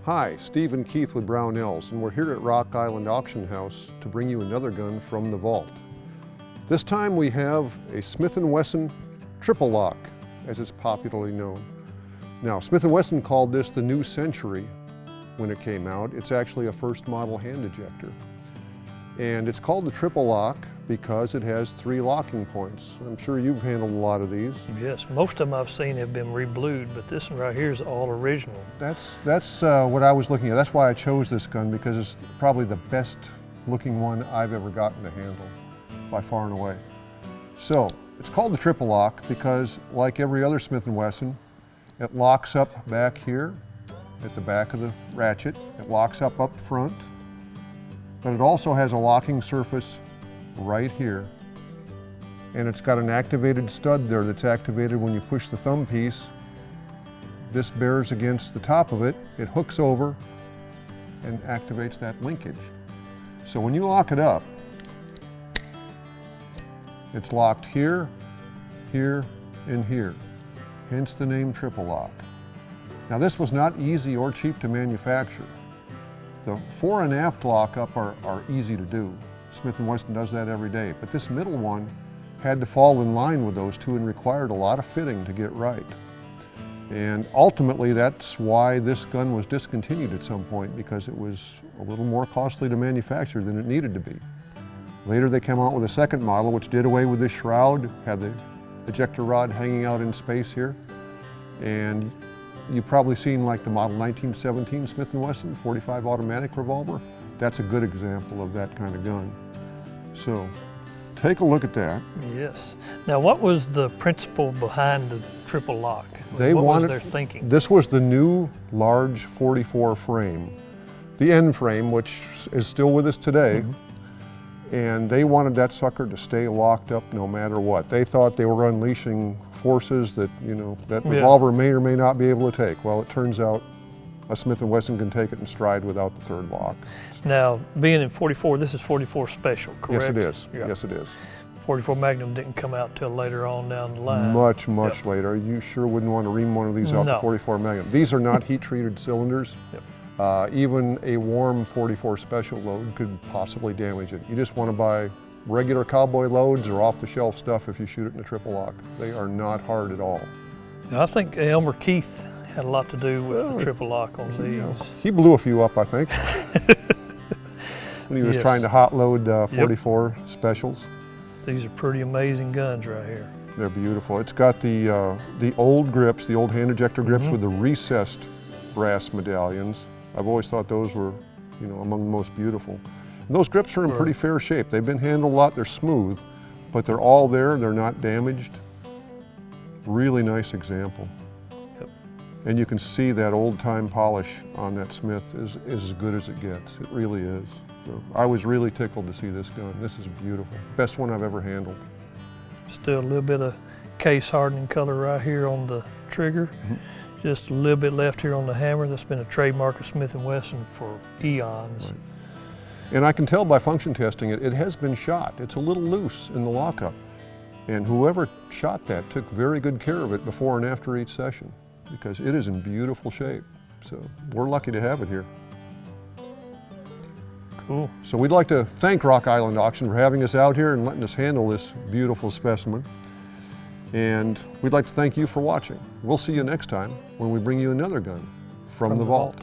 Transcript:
Hi, Steve and Keith with Brownells, and we're here at Rock Island Auction House to bring you another gun from the vault. This time we have a Smith Wesson Triple Lock, as it's popularly known. Now, Smith Wesson called this the new century when it came out. It's actually a first model hand ejector. And it's called the Triple Lock because it has 3 locking points. I'm sure you've handled a lot of these. Yes, most of them I've seen have been re-blued, but this one right here is all original. That's what I was looking at. That's why I chose this gun, because it's probably the best looking one I've ever gotten to handle, by far and away. So, it's called the Triple Lock because, like every other Smith & Wesson, it locks up back here at the back of the ratchet. It locks up front, but it also has a locking surface right here. And it's got an activated stud there that's activated when you push the thumb piece. This bears against the top of it. It hooks over and activates that linkage. So when you lock it up, it's locked here, here, and here. Hence the name Triple Lock. Now this was not easy or cheap to manufacture. The fore and aft lockup are easy to do. Smith & Wesson does that every day, but this middle one had to fall in line with those two and required a lot of fitting to get right. And ultimately that's why this gun was discontinued at some point, because it was a little more costly to manufacture than it needed to be. Later they came out with a second model which did away with this shroud, had the ejector rod hanging out in space here, and you've probably seen like the model 1917 Smith & Wesson 45 automatic revolver. That's a good example of that kind of gun. So take a look at that. Yes. Now what was the principle behind the Triple Lock? What was their thinking? This was the new large 44 frame, the end frame, which is still with us today. And they wanted that sucker to stay locked up no matter what. They thought they were unleashing forces that, that revolver may or may not be able to take. Well, it turns out a Smith & Wesson can take it in stride without the third lock. Now, being in 44, this is 44 Special, correct? Yes, it is. Yeah. Yes, it is. 44 Magnum didn't come out till later on down the line. Much later. You sure wouldn't want to ream one of these out to 44 Magnum. These are not heat-treated cylinders. Even a warm 44 Special load could possibly damage it. You just want to buy regular cowboy loads or off-the-shelf stuff if you shoot it in a Triple Lock. They are not hard at all. Now, I think Elmer Keith had a lot to do with the Triple Lock on these. He blew a few up, I think, when he was trying to hot load 44 Specials. These are pretty amazing guns right here. They're beautiful. It's got the old grips, the old hand ejector grips with the recessed brass medallions. I've always thought those were, among the most beautiful. And those grips are in pretty fair shape. They've been handled a lot, they're smooth, but they're all there, they're not damaged. Really nice example. And you can see that old time polish on that Smith is as good as it gets. It really is. So I was really tickled to see this gun. This is beautiful. Best one I've ever handled. Still a little bit of case hardening color right here on the trigger. Just a little bit left here on the hammer. That's been a trademark of Smith & Wesson for eons. Right. And I can tell by function testing it has been shot. It's a little loose in the lockup. And whoever shot that took very good care of it before and after each session, because it is in beautiful shape. So we're lucky to have it here. Cool. So we'd like to thank Rock Island Auction for having us out here and letting us handle this beautiful specimen. And we'd like to thank you for watching. We'll see you next time when we bring you another gun from the vault.